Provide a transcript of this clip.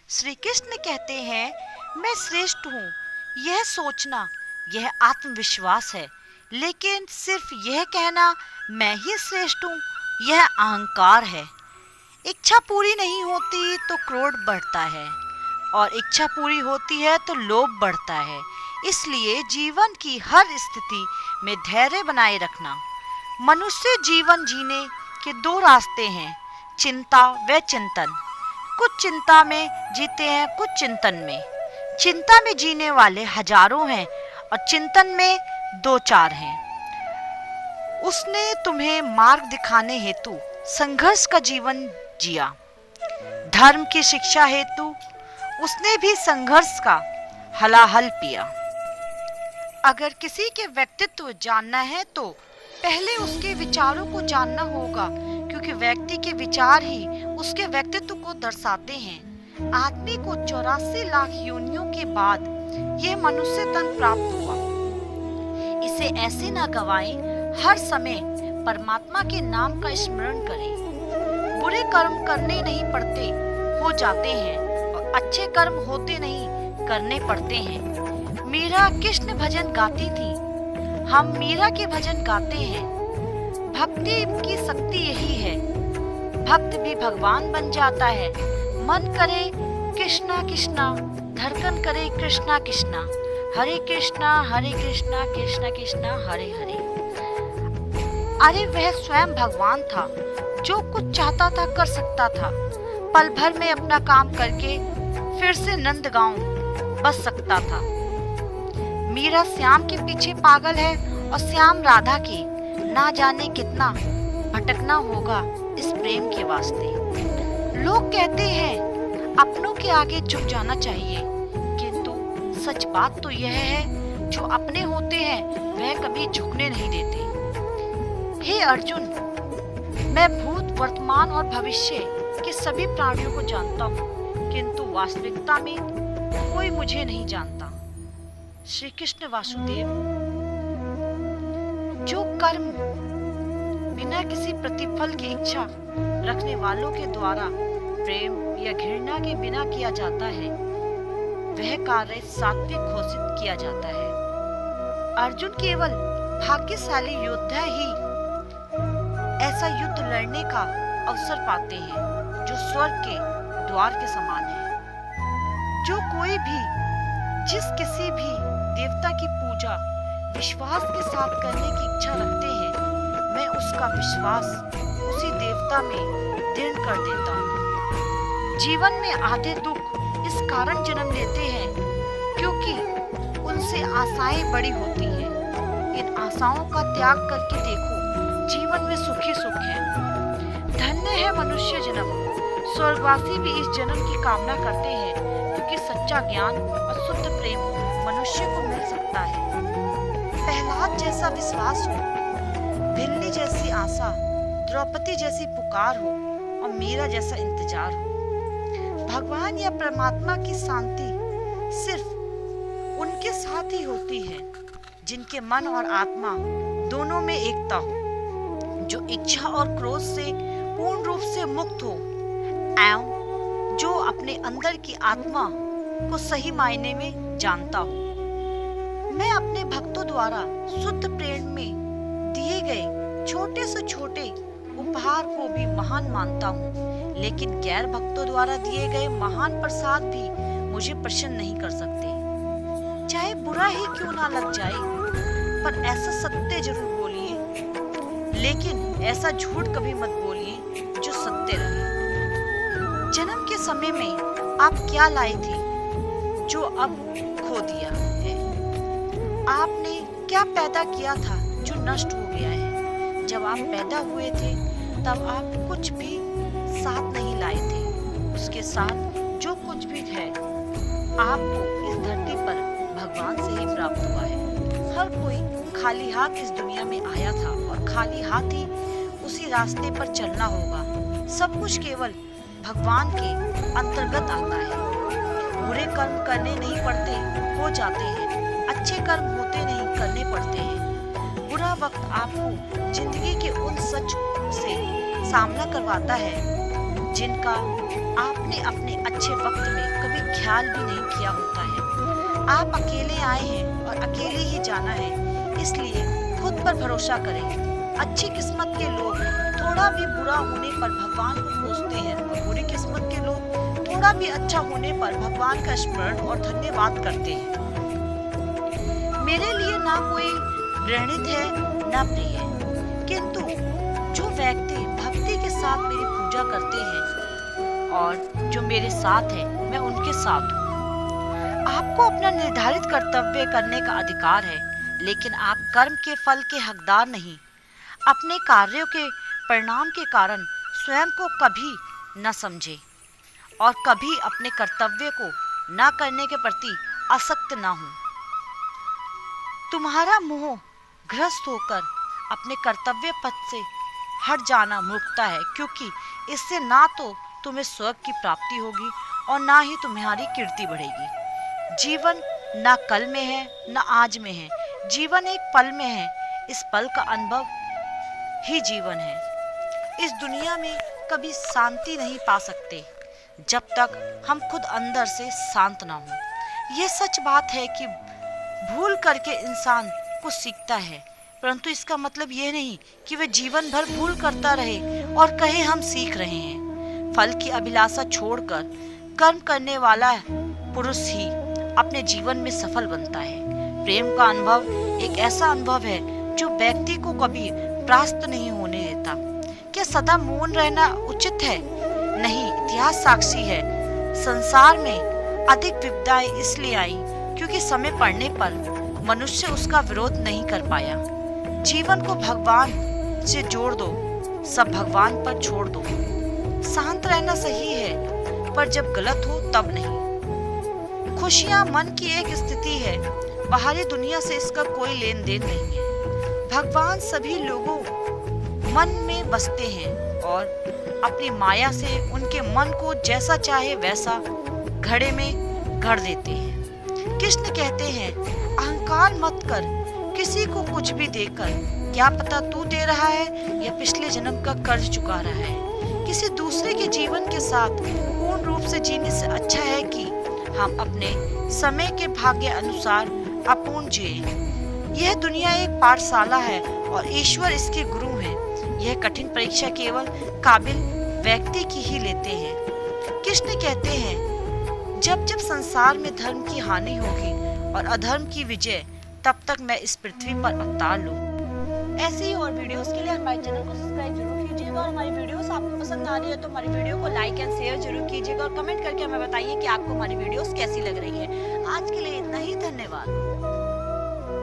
श्री कृष्ण कहते हैं, मैं श्रेष्ठ हूँ, यह सोचना, यह आत्मविश्वास है। लेकिन सिर्फ यह कहना मैं ही श्रेष्ठ हूँ, यह अहंकार है। इच्छा पूरी नहीं होती तो क्रोध बढ़ता है, और इच्छा पूरी होती है तो लोभ बढ़ता है। इसलिए जीवन की हर स्थिति में धैर्य बनाए रखना। मनुष्य जीवन जीने के दो रास्ते हैं, चिंता व चिंतन। कुछ चिंता में जीते हैं, कुछ चिंतन में। चिंता में जीने वाले हजारों हैं और चिंतन में दो चार हैं। उसने तुम्हें मार्ग दिखाने हेतु संघर्ष का जीवन जिया। धर्म की शिक्षा हेतु उसने भी संघर्ष का हलाहल पिया। अगर किसी के व्यक्तित्व जानना है तो पहले उसके विचारों को जानना होगा, क्योंकि व्यक्ति के विचार ही उसके व्यक्तित्व को दर्शाते हैं। आदमी को 84 लाख योनियों के बाद यह मनुष्य तन प्राप्त हुआ। इसे ऐसे न गवाएं, हर समय परमात्मा के नाम का स्मरण करें। बुरे कर्म करने नहीं पड़ते, हो जाते हैं, और अच्छे कर्म होते नहीं, करने पड़ते हैं। मीरा कृष्ण भजन गाती थी, हम मीरा के भजन गाते हैं। भक्ति की शक्ति यही है, भक्त भी भगवान बन जाता है। मन करे कृष्णा कृष्णा, धड़कन करे कृष्णा कृष्णा, हरे कृष्णा कृष्णा कृष्णा हरे हरे। अरे वह स्वयं भगवान था, जो कुछ चाहता था कर सकता था। पल भर में अपना काम करके फिर से नंदगांव बस सकता था। मीरा श्याम के पीछे पागल है और श्याम राधा की। ना जाने कितना भटकना होगा इस प्रेम के वास्ते। लोग कहते हैं अपनों के आगे झुक जाना चाहिए, किंतु सच बात तो यह है, जो अपने होते हैं वह कभी झुकने नहीं देते। हे अर्जुन, मैं भूत, वर्तमान और भविष्य के सभी प्राणियों को जानता हूँ, किंतु वास्तविकता में कोई मुझे नहीं जानता। श्री कृष्ण वासुदेव। जो कर्म बिना किसी प्रतिफल की इच्छा रखने वालों के द्वारा प्रेम या घृणा के बिना किया जाता है, वह कार्य सात्विक घोषित किया जाता है। अर्जुन केवल भाग्यशाली योद्धा ही ऐसा युद्ध लड़ने का अवसर पाते हैं, जो स्वर्ग के द्वार के समान है। जो कोई भी जिस किसी भी देवता की पूजा विश्वास के साथ करने की इच्छा रखते हैं, मैं उसका विश्वास उसी देवता में दृढ़ कर देता हूँ। जीवन में आधे दुख इस कारण जन्म लेते हैं क्योंकि उनसे आशाएं बड़ी होती हैं। इन आशाओं का त्याग करके देखो, जीवन में सुखी सुख है। धन्य है मनुष्य जन्म। स्वर्गवासी भी इस जन्म की कामना करते हैं, क्योंकि सच्चा ज्ञान और शुद्ध प्रेम मनुष्य को मिल सकता है। प्रहलाद जैसा विश्वास हो, भिल्ली जैसी आशा, द्रौपदी जैसी पुकार हो और मीरा जैसा इंतजार हो। भगवान या परमात्मा की शांति सिर्फ उनके साथ ही होती है जिनके मन और आत्मा दोनों में एकता हो, जो इच्छा और क्रोध से पूर्ण रूप से मुक्त हो, एवं जो अपने अंदर की आत्मा को सही मायने में जानता हो। मैं अपने भक्तों द्वारा शुद्ध प्रेम में दिए गए छोटे से छोटे उपहार को भी महान मानता हूँ, लेकिन गैर भक्तों द्वारा दिए गए महान प्रसाद भी मुझे प्रसन्न नहीं कर सकते। चाहे बुरा ही क्यों ना लग जाए, पर ऐसा सत्य जरूर बोलिए, लेकिन ऐसा झूठ कभी मत बोलिए जो सत्य रहे। जन्म के समय में आप क्या लाए थे जो अब खो दिया है? आपने क्या पैदा किया था जो नष्ट हो गया है? जब आप पैदा हुए थे तब आप कुछ भी साथ नहीं लाए थे। उसके साथ जो कुछ भी है आपको इस धरती पर भगवान से ही प्राप्त हुआ है। हर कोई खाली हाथ इस दुनिया में आया था और खाली हाथ ही उसी रास्ते पर चलना होगा। सब कुछ केवल भगवान के अंतर्गत आता है। बुरे कर्म करने नहीं पड़ते, हो जाते हैं। अच्छे कर्म होते नहीं, करने पड़ते हैं। बुरा वक्त आपको जिंदगी के उन सच से सामना करवाता है जिनका आपने अपने अच्छे वक्त में कभी ख्याल भी नहीं किया होता है। आप अकेले आए हैं और अकेले ही जाना है, इसलिए खुद पर भरोसा करें। अच्छी किस्मत के लोग थोड़ा भी बुरा होने पर भगवान को कोसते हैं और बुरी किस्मत के लोग थोड़ा भी अच्छा होने पर भगवान का स्मरण और धन्यवाद करते हैं। मेरे लिए ना कोई वृणित है ना प्रिय, किंतु जो व्यक्ति भक्ति के साथ मेरी पूजा करते हैं और जो मेरे साथ है मैं उनके साथ हूँ। आपको अपना निर्धारित कर्तव्य करने का अधिकार है, लेकिन आप कर्म के फल के हकदार नहीं। अपने कार्यों के परिणाम के कारण स्वयं को कभी न समझे और कभी अपने कर्तव्य को न करने के प्रति आसक्त न हो। तुम्हारा मोह ग्रस्त होकर अपने कर्तव्य पथ से हट जाना मूर्खता है, क्योंकि इससे ना तो तुम्हें स्वर्ग की प्राप्ति होगी और ना ही तुम्हारी कीर्ति बढ़ेगी। जीवन ना कल में है ना आज में है, जीवन एक पल में है। इस पल का अनुभव ही जीवन है। इस दुनिया में कभी शांति नहीं पा सकते जब तक हम खुद अंदर से शांत ना हो। यह सच बात है कि भूल करके इंसान कुछ सीखता है, परंतु इसका मतलब यह नहीं कि वह जीवन भर भूल करता रहे और कहे हम सीख रहे हैं। फल की अभिलाषा छोड़कर कर्म करने वाला पुरुष ही अपने जीवन में सफल बनता है। प्रेम का अनुभव एक ऐसा अनुभव है जो व्यक्ति को कभी परास्त नहीं होने देता। क्या सदा मौन रहना उचित है? नहीं, इतिहास साक्षी है। संसार में अधिक विपदाएं इसलिए आई क्योंकि समय पड़ने पर मनुष्य उसका विरोध नहीं कर पाया। जीवन को भगवान से जोड़ दो, सब भगवान पर छोड़ दो। शांत रहना सही है, पर जब गलत हो तब नहीं। खुशियां मन की एक स्थिति है, बाहरी दुनिया से इसका कोई लेन देन नहीं है। भगवान सभी लोगों मन में बसते हैं और अपनी माया से उनके मन को जैसा चाहे वैसा घड़े में गढ़ देते हैं। कृष्ण कहते हैं, अहंकार मत कर, किसी को कुछ भी देकर, क्या पता तू दे रहा है या पिछले जन्म का कर्ज चुका रहा है। किसी दूसरे के जीवन के साथ पूर्ण रूप से जीने से अच्छा है कि हम अपने समय के भाग्य अनुसार अपूर्ण जिए। यह दुनिया एक पाठशाला है और ईश्वर इसके गुरु हैं। यह कठिन परीक्षा केवल काबिल व्यक्ति की ही लेते हैं। कृष्ण कहते हैं, जब जब संसार में धर्म की हानि होगी और अधर्म की विजय, तब तक मैं इस पृथ्वी पर अवतार लूं। ऐसे ही और वीडियोस के लिए हमारे चैनल को सब्सक्राइब जरूर कीजिएगा और हमारी वीडियोस आपको पसंद आ रही है तो हमारी वीडियो को लाइक एंड शेयर जरूर कीजिएगा और कमेंट करके हमें बताइए कि आपको हमारी वीडियोस कैसी लग रही है। आज के लिए इतना ही, धन्यवाद।